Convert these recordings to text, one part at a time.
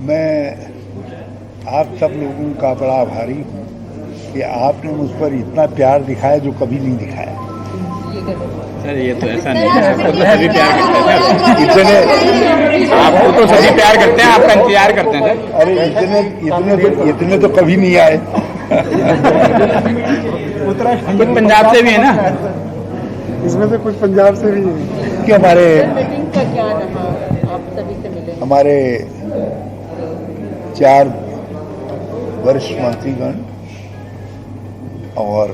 मैं आप सब लोगों का बड़ा आभारी हूँ कि आपने मुझ पर इतना प्यार दिखाया जो कभी नहीं दिखाया। सर ये तो ऐसा नहीं है, आपको तो सभी प्यार करते हैं इतने आपको तो सभी प्यार करते हैं, आपका इंतजार करते हैं सर। अरे इतने तो कभी नहीं आए। कुछ पंजाब से भी है ना, इसमें से कुछ पंजाब से भी है कि हमारे मीटिंग का क्या रहा, आप सभी से मिले? हमारे 4 वरिष्ठ मंत्रीगण और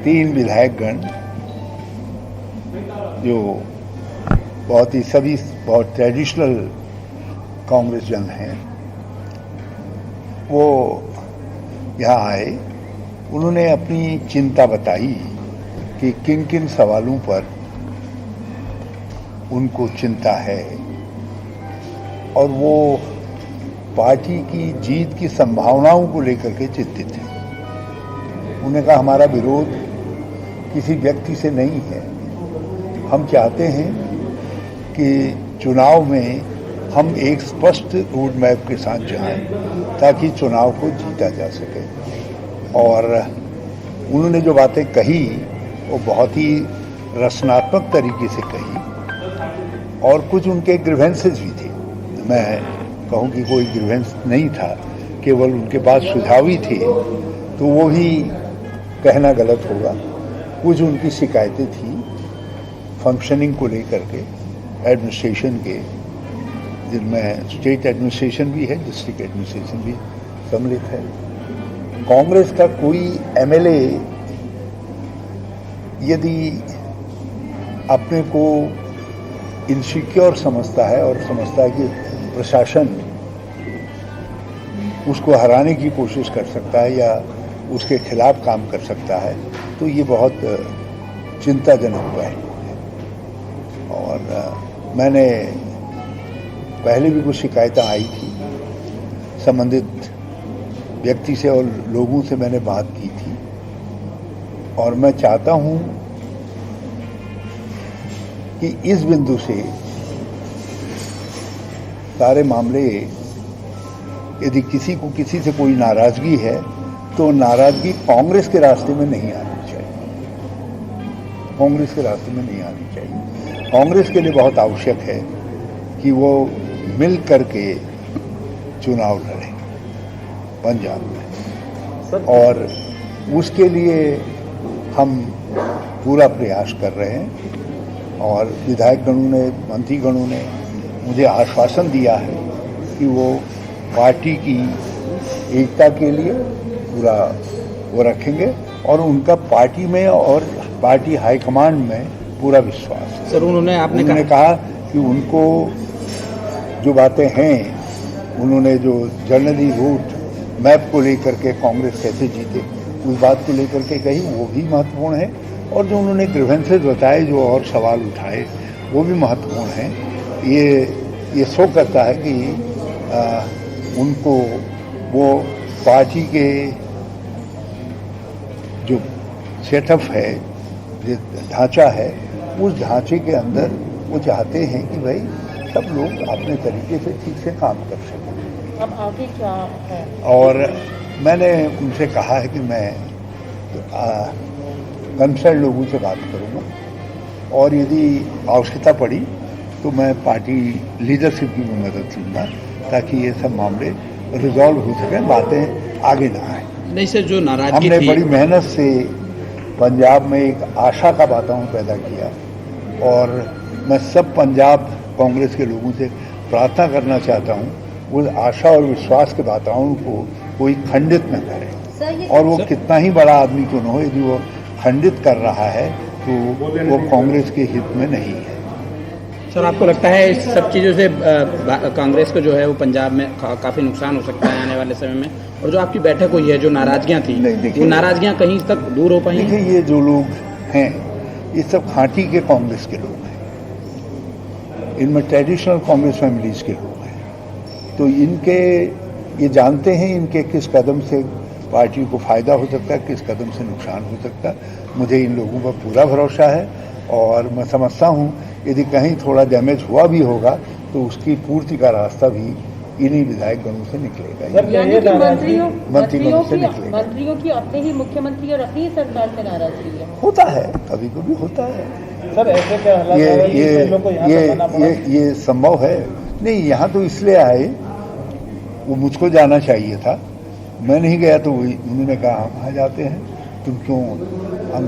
3 विधायकगण जो सभी बहुत ट्रेडिशनल कांग्रेस जन हैं, वो यहाँ आए। उन्होंने अपनी चिंता बताई कि किन किन सवालों पर उनको चिंता है और वो पार्टी की जीत की संभावनाओं को लेकर के चिंतित हैं। उन्होंने कहा हमारा विरोध किसी व्यक्ति से नहीं है, हम चाहते हैं कि चुनाव में हम एक स्पष्ट रोड मैप के साथ जाएं ताकि चुनाव को जीता जा सके। और उन्होंने जो बातें कही वो बहुत ही रचनात्मक तरीके से कही और कुछ उनके ग्रीवेंसेस भी थे। मैं कहूँ कि कोई ग्रीवेंस नहीं था, केवल उनके पास सुझाव ही थे, तो वो भी कहना गलत होगा। कुछ उनकी शिकायतें थी फंक्शनिंग को लेकर के, एडमिनिस्ट्रेशन के, जिनमें स्टेट एडमिनिस्ट्रेशन भी है, डिस्ट्रिक्ट एडमिनिस्ट्रेशन भी सम्मिलित है। कांग्रेस का कोई एमएलए यदि अपने को इनसिक्योर समझता है और समझता है कि प्रशासन उसको हराने की कोशिश कर सकता है या उसके खिलाफ काम कर सकता है, तो ये बहुत चिंताजनक पहलू है। और मैंने पहले भी कुछ शिकायतें आई थी, संबंधित व्यक्ति से और लोगों से मैंने बात की थी और मैं चाहता हूं कि इस बिंदु से सारे मामले, यदि किसी को किसी से कोई नाराजगी है तो नाराजगी कांग्रेस के रास्ते में नहीं आनी चाहिए। कांग्रेस के रास्ते में नहीं आनी चाहिए। कांग्रेस के लिए बहुत आवश्यक है कि वो मिल करके चुनाव लड़े पंजाब में, और उसके लिए हम पूरा प्रयास कर रहे हैं। और विधायकगणों ने, मंत्रीगणों ने मुझे आश्वासन दिया है कि वो पार्टी की एकता के लिए पूरा वो रखेंगे और उनका पार्टी में और पार्टी हाईकमांड में पूरा विश्वास है। सर उन्होंने कहा कि उनको जो बातें हैं, उन्होंने जो जनरली रूट मैप को लेकर के कांग्रेस कैसे जीते उस बात को लेकर के कही, वो भी महत्वपूर्ण है। और जो उन्होंने ग्रीवेंसेस बताए, जो और सवाल उठाए, वो भी महत्वपूर्ण हैं। ये शो करता है कि उनको वो पार्टी के जो सेटअप है, जो ढांचा है, उस ढांचे के अंदर वो चाहते हैं कि भाई सब लोग अपने तरीके से ठीक से काम कर सकें। अब आगे क्या है? और मैंने उनसे कहा है कि मैं कंसर्न लोगों से बात करूंगा और यदि आवश्यकता पड़ी तो मैं पार्टी लीडरशिप की भी मदद लूँगा ताकि ये सब मामले रिजॉल्व हो सके, बातें आगे ना आए। नहीं सर, जो नाराजगी हमने थी, बड़ी मेहनत से पंजाब में एक आशा का वातावरण पैदा किया और मैं सब पंजाब कांग्रेस के लोगों से प्रार्थना करना चाहता हूँ उस आशा और विश्वास के वातावरण को कोई खंडित न करे। और वो कितना ही बड़ा आदमी क्यों न हो, यदि वो खंडित कर रहा है तो वो कांग्रेस के हित में नहीं है। सर आपको लगता है इस सब चीज़ों से कांग्रेस को जो है वो पंजाब में काफ़ी नुकसान हो सकता है आने वाले समय में? और जो आपकी बैठक हुई है, जो नाराजगियाँ थी, वो नाराजगियाँ कहीं तक दूर हो पाई? देखिए, ये जो लोग हैं ये सब खांटी के कांग्रेस के लोग हैं, इनमें ट्रेडिशनल कांग्रेस फैमिलीज के लोग हैं, तो इनके ये जानते हैं इनके किस कदम से पार्टी को फायदा हो सकता है, किस कदम से नुकसान हो सकता है। मुझे इन लोगों पर पूरा भरोसा है और मैं समझता हूँ यदि कहीं थोड़ा डैमेज हुआ भी होगा तो उसकी पूर्ति का रास्ता भी इन्हीं विधायक गणों से निकलेगा। यानी कि मंत्रियों से निकलेगा। मंत्रियों की अपने ही मुख्यमंत्री और अपनी ही सरकार से नाराजगी है। होता है, कभी कभी होता है सर। ऐसे क्या हालात ये संभव है। नहीं, यहाँ तो इसलिए आए, वो मुझको जाना चाहिए था, मैं नहीं गया तो उन्होंने कहा हम आ जाते हैं, तुम क्यों हम।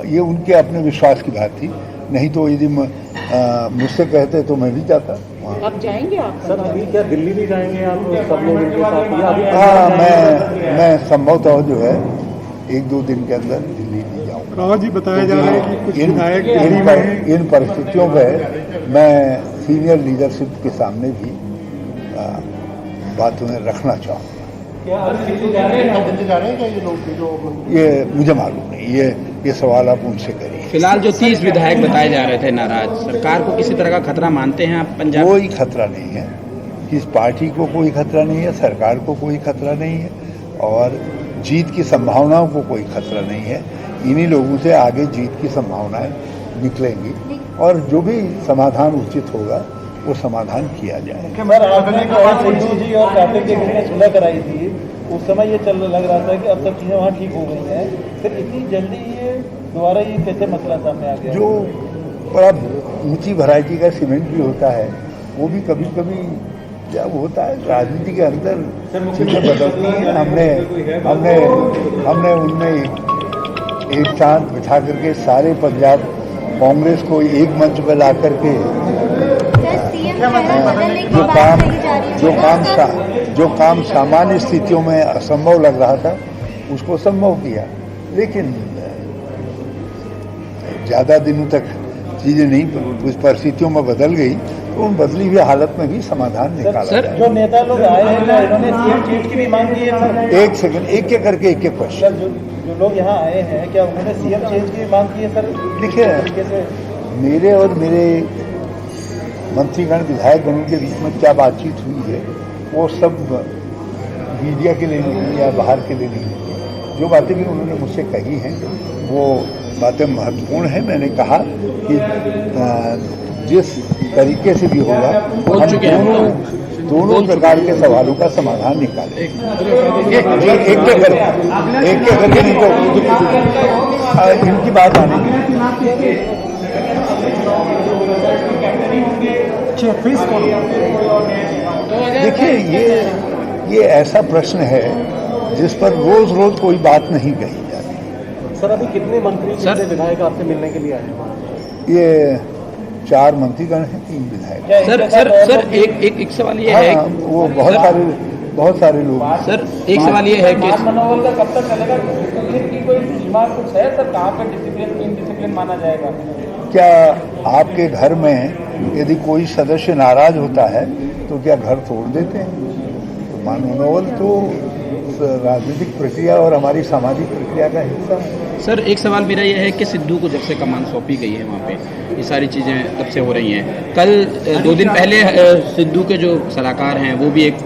ये उनके अपने विश्वास की बात थी, नहीं तो यदि मुझसे कहते तो मैं भी जाता। आप जाएंगे? आप सर अभी क्या दिल्ली भी जाएंगे आप सब लोग इनके साथ? हाँ, मैं संभवतः जो है 1-2 दिन के अंदर दिल्ली भी जाऊँगा। रावत जी बताया जा रहा है कि कुछ विधायक इन परिस्थितियों में मैं सीनियर लीडरशिप के सामने भी बात उन्हें रखना चाहूँगा। ये मुझे मालूम नहीं, ये सवाल आप उनसे करिए। फिलहाल जो 30 विधायक बताए जा रहे थे नाराज, सरकार को किसी तरह का खतरा मानते हैं आप पंजाब? कोई खतरा नहीं है, किस पार्टी को कोई खतरा नहीं है, सरकार को कोई खतरा नहीं है, और जीत की संभावनाओं को कोई खतरा नहीं है। इन्हीं लोगों से आगे जीत की संभावनाएं निकलेंगी और जो भी समाधान उचित होगा वो समाधान किया जाए। आपने सिद्धू जी और कार्तिक के बीच में सुलह कराई थी, उस समय ये लग रहा था कि अब तक चीजें वहाँ ठीक हो गई हैं, फिर इतनी जल्दी ये दोबारा ये कैसे मसला सामने आ गया? जो बड़ा ऊंची वैरायटी का सीमेंट भी होता है, वो भी कभी कभी जब होता है राजनीति के अंदर चीजें बदलती हैं। हमने उनमें एक चांद बिठा करके सारे पंजाब कांग्रेस को एक मंच पर ला करके जो काम सामान्य स्थितियों में असंभव लग रहा था उसको संभव किया, लेकिन ज्यादा दिनों तक चीजें नहीं, कुछ परिस्थितियों में बदल गई तो उन बदली हुई हालत में भी समाधान निकाला जाए। जो नेता लोग आए हैं इन्होंने सीएम चीफ की भी मांग की है सर? एक सेकंड, एक एक करके एक एक क्वेश्चन। जो लोग यहाँ आए हैं क्या उन्होंने सीएम चेंज की भी मांग की है सर? देखिए, मेरे और मेरे मंत्रीगण विधायकगणों के बीच में क्या बातचीत हुई है वो सब मीडिया के लिए नहीं या बाहर के लिए नहीं। जो बातें भी उन्होंने मुझसे कही हैं वो बातें महत्वपूर्ण हैं। मैंने कहा कि जिस तरीके से भी होगा हम दोनों प्रकार के सवालों का समाधान निकालें। एक करके नहीं तो इनकी बात आने देखिए, ये ऐसा प्रश्न है जिस पर रोज रोज कोई बात नहीं कही जाती। सर अभी कितने मंत्री कितने विधायक आपसे मिलने के लिए आए हैं? ये 4 मंत्रीगण हैं, 3 विधायक। सर एक सवाल ये है, वो बहुत सारे लोग। सर एक सवाल ये है कि मनोबल का कब तक चलेगा? कोई सीमा कुछ है सर? कहाँ पे डिसिप्लिन माना जाएगा? क्या आपके घर में यदि कोई सदस्य नाराज होता है तो क्या घर तोड़ देते हैं? तो मनोबल तो राजनीतिक प्रक्रिया और हमारी सामाजिक प्रक्रिया का हिस्सा है। सर एक सवाल मेरा यह है कि सिद्धू को जब से कमान सौंपी गई है वहाँ पे ये सारी चीज़ें तब से हो रही हैं। कल 2 दिन पहले सिद्धू के जो सलाहकार हैं वो भी एक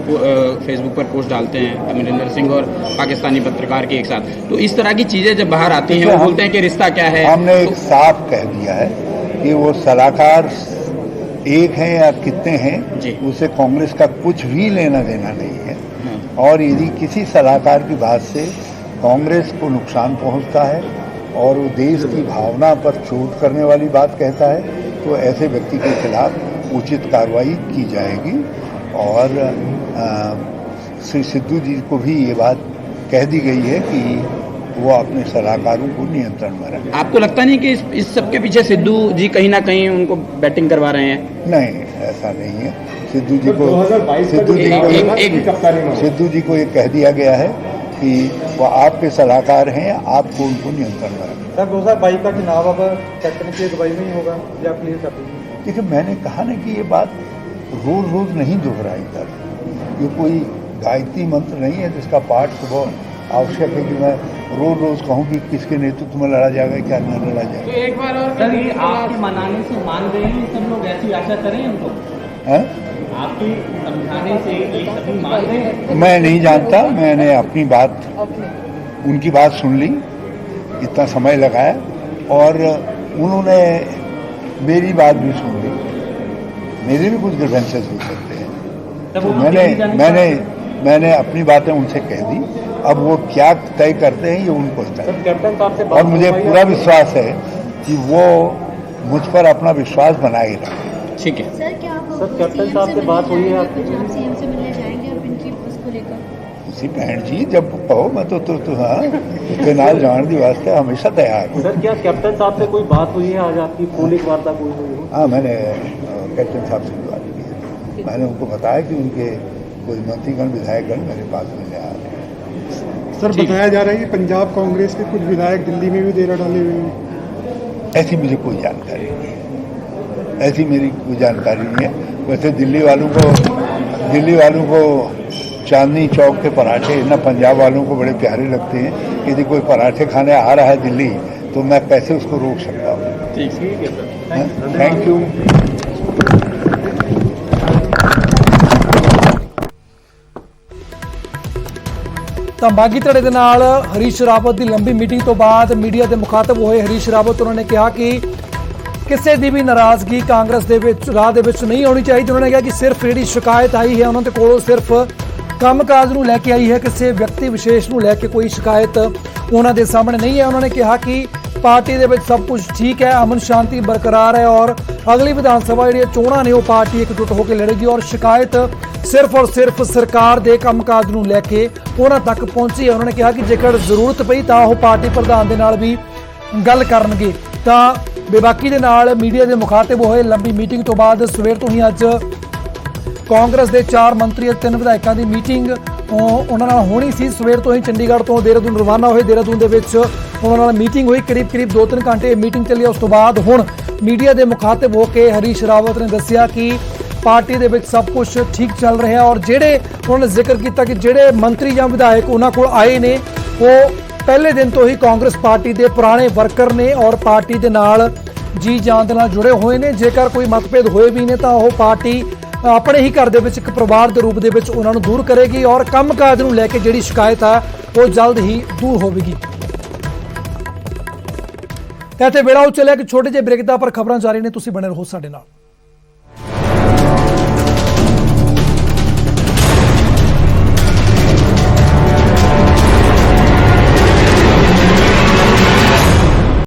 फेसबुक पर पोस्ट डालते हैं, अमरिंदर सिंह और पाकिस्तानी पत्रकार के एक साथ। तो इस तरह की चीज़ें जब बाहर आती हैं वो बोलते हैं कि रिश्ता क्या है। हमने एक साफ कह दिया है कि वो सलाहकार एक हैं या कितने हैं उसे कांग्रेस का कुछ भी लेना देना नहीं है। और यदि किसी सलाहकार की बात से कांग्रेस को नुकसान पहुंचता है और वो देश की भावना पर चोट करने वाली बात कहता है तो ऐसे व्यक्ति के खिलाफ उचित कार्रवाई की जाएगी। और श्री सिद्धू जी को भी ये बात कह दी गई है कि वो अपने सलाहकारों को नियंत्रण में रखें। आपको लगता नहीं कि इस सब के पीछे सिद्धू जी कहीं ना कहीं उनको बैटिंग करवा रहे हैं? नहीं, ऐसा नहीं है। सिद्धू जी को ये कह दिया गया है कि वो आपके सलाहकार हैं, आपको उनको नियंत्रण में रखें। सर 2022 का चुनाव अब कैप्टन की अगुवाई में ही होगा या क्लियर कर दीजिए? देखिए, मैंने कहा ना कि ये बात रोज रोज नहीं दोहराई कर, ये कोई गायत्री मंत्र नहीं है जिसका पाठ सुबह आवश्यक है कि मैं रोज रोज कहूँ कि किसके नेतृत्व में लड़ा जाएगा क्या न लड़ा जाएगा। तो एक बार और सर ये आपके मनाने से मान गए हैं सब लोग, ऐसी आशा करें उनको? आपकी समझाने से ये सभी मान गए हैं? मैं नहीं जानता, मैंने अपनी बात उनकी बात सुन ली, इतना समय लगाया और उन्होंने मेरी बात भी सुन ली, मेरे भी कुछ ग्रीवेंसेस हो सकते हैं, तो मैंने अपनी बातें उनसे कह दी। अब वो क्या तय करते हैं ये उनको तय है। कैप्टन साहब से और मुझे पूरा विश्वास है कि वो मुझ पर अपना विश्वास बनाए रखें। ठीक है सर, क्या आप सर, कैप्टन साहब से बात हुई है आपकी? आप सीएम से मिलने जाएंगे अब इनकी उसको लेकर? उसी बहन जी जब कहो मैं तो हाँ उसके नाल जाने की वास्ते हमेशा तैयार हूँ। सर, क्या कैप्टन साहब से कोई बात हुई है आज आपकी? मौलिक वार्ता कोई हुई हो? हाँ, मैंने कैप्टन साहब से बात की है। मैंने उनको बताया कि उनके कोई मंत्रीगण विधायकगण मेरे पास मिलने आ रहे हैं। सर, बताया जा रहा है कि पंजाब कांग्रेस के कुछ विधायक दिल्ली में भी डेरा डाले हुए हैं। ऐसी मुझे कोई जानकारी नहीं है, ऐसी मेरी कोई जानकारी नहीं है। वैसे दिल्ली वालों को चांदनी चौक के पराठे ना पंजाब वालों को बड़े प्यारे लगते हैं। यदि कोई पराठे खाने आ रहा है दिल्ली तो मैं कैसे उसको रोक सकता हूँ। ठीक है सर, थैंक यू। ਤਾਂ ਬਾਗੀ ਧੜੇ ਦੇ ਨਾਲ ਹਰੀਸ਼ ਰਾਵਤ ਦੀ ਲੰਬੀ ਮੀਟਿੰਗ ਤੋਂ ਬਾਅਦ ਮੀਡੀਆ ਦੇ ਮੁਖਾਤਬ ਹੋਏ ਹਰੀਸ਼ ਰਾਵਤ ਉਹਨਾਂ ਨੇ ਕਿਹਾ ਕਿ ਕਿਸੇ ਦੀ ਵੀ ਨਾਰਾਜ਼ਗੀ ਕਾਂਗਰਸ ਦੇ ਵਿੱਚ ਰਾਹ ਦੇ ਵਿੱਚ ਨਹੀਂ ਆਉਣੀ ਚਾਹੀਦੀ। ਉਹਨਾਂ ਨੇ ਕਿਹਾ ਕਿ ਸਿਰਫ ਜਿਹੜੀ ਸ਼ਿਕਾਇਤ ਆਈ ਹੈ ਉਹਨਾਂ ਦੇ ਕੋਲੋਂ ਸਿਰਫ ਕੰਮਕਾਜ ਨੂੰ ਲੈ ਕੇ ਆਈ ਹੈ, ਕਿਸੇ ਵਿਅਕਤੀ ਵਿਸ਼ੇਸ਼ ਨੂੰ ਲੈ ਕੇ ਕੋਈ ਸ਼ਿਕਾਇਤ ਉਹਨਾਂ ਦੇ ਸਾਹਮਣੇ ਨਹੀਂ ਹੈ। ਉਹਨਾਂ ਨੇ ਕਿਹਾ ਕਿ ਪਾਰਟੀ ਦੇ ਵਿੱਚ ਸਭ ਕੁਝ ਠੀਕ ਹੈ, ਅਮਨ ਸ਼ਾਂਤੀ ਬਰਕਰਾਰ ਹੈ ਔਰ ਅਗਲੀ ਵਿਧਾਨ ਸਭਾ ਜਿਹੜੀਆਂ ਚੋਣਾਂ ਨੇ ਉਹ ਪਾਰਟੀ ਇਕਜੁੱਟ ਹੋ ਕੇ ਲੜੇਗੀ ਔਰ ਸ਼ਿਕਾਇਤ ਸਿਰਫ ਔਰ ਸਿਰਫ ਸਰਕਾਰ ਦੇ ਕੰਮਕਾਜ ਨੂੰ ਲੈ ਕੇ ਉਹਨਾਂ ਤੱਕ ਪਹੁੰਚੀ ਹੈ। ਉਹਨਾਂ ਨੇ ਕਿਹਾ ਕਿ ਜੇਕਰ ਜ਼ਰੂਰਤ ਪਈ ਤਾਂ ਉਹ ਪਾਰਟੀ ਪ੍ਰਧਾਨ ਦੇ ਨਾਲ ਵੀ ਗੱਲ ਕਰਨਗੇ। ਤਾਂ ਬੇਬਾਕੀ ਦੇ ਨਾਲ ਮੀਡੀਆ ਦੇ ਮੁਖਾਤਬ ਹੋਏ ਲੰਬੀ ਮੀਟਿੰਗ ਤੋਂ ਬਾਅਦ ਸਵੇਰ ਤੋਂ ਹੀ ਅੱਜ ਕਾਂਗਰਸ ਦੇ 4 ਮੰਤਰੀ ਅਤੇ 3 ਵਿਧਾਇਕਾਂ ਦੀ ਮੀਟਿੰਗ ਉਹਨਾਂ ਨਾਲ ਹੋਣੀ ਸੀ। ਸਵੇਰ ਤੋਂ ਹੀ ਚੰਡੀਗੜ੍ਹ ਤੋਂ ਦੇਹਰਾਦੂਨ ਰਵਾਨਾ ਹੋਏ। ਦੇਹਰਾਦੂਨ ਦੇ ਵਿੱਚ ਉਹਨਾਂ ਨਾਲ ਮੀਟਿੰਗ ਹੋਈ, ਕਰੀਬ 2-3 ਘੰਟੇ ਮੀਟਿੰਗ ਚੱਲੀ। ਉਸ ਤੋਂ ਬਾਅਦ ਹੁਣ ਮੀਡੀਆ ਦੇ ਮੁਖਾਤਬ ਹੋ ਕੇ ਹਰੀਸ਼ ਰਾਵਤ ਨੇ ਦੱਸਿਆ ਕਿ ਪਾਰਟੀ ਦੇ ਵਿੱਚ ਸਭ ਕੁਝ ਠੀਕ ਚੱਲ ਰਿਹਾ ਔਰ ਜਿਹੜੇ ਉਹਨਾਂ ਨੇ ਜ਼ਿਕਰ ਕੀਤਾ ਕਿ ਜਿਹੜੇ ਮੰਤਰੀ ਜਾਂ ਵਿਧਾਇਕ ਉਹਨਾਂ ਕੋਲ ਆਏ ਨੇ ਉਹ ਪਹਿਲੇ ਦਿਨ ਤੋਂ ਹੀ ਕਾਂਗਰਸ ਪਾਰਟੀ ਦੇ ਪੁਰਾਣੇ ਵਰਕਰ ਨੇ ਔਰ ਪਾਰਟੀ ਦੇ ਨਾਲ ਜੀ ਜਾਨ ਦੇ ਨਾਲ ਜੁੜੇ ਹੋਏ ਨੇ। ਜੇਕਰ ਕੋਈ ਮਤਭੇਦ ਹੋਏ ਵੀ ਨੇ ਤਾਂ ਉਹ ਪਾਰਟੀ ਆਪਣੇ ਹੀ ਘਰ ਦੇ ਵਿੱਚ ਇੱਕ ਪਰਿਵਾਰ ਦੇ ਰੂਪ ਦੇ ਵਿੱਚ ਉਹਨਾਂ ਨੂੰ ਦੂਰ ਕਰੇਗੀ ਔਰ ਕੰਮਕਾਜ ਨੂੰ ਲੈ ਕੇ ਜਿਹੜੀ ਸ਼ਿਕਾਇਤ ਹੈ ਉਹ ਜਲਦ ਹੀ ਦੂਰ ਹੋਵੇਗੀ। ਇੱਥੇ ਵੇਲਾ ਉਹ ਚੱਲਿਆ ਕਿ ਛੋਟੇ ਜਿਹੇ ਬ੍ਰੇਕ ਦਾ, ਪਰ ਖਬਰਾਂ ਜਾਰੀ ਨੇ, ਤੁਸੀਂ ਬਣੇ ਰਹੋ ਸਾਡੇ ਨਾਲ।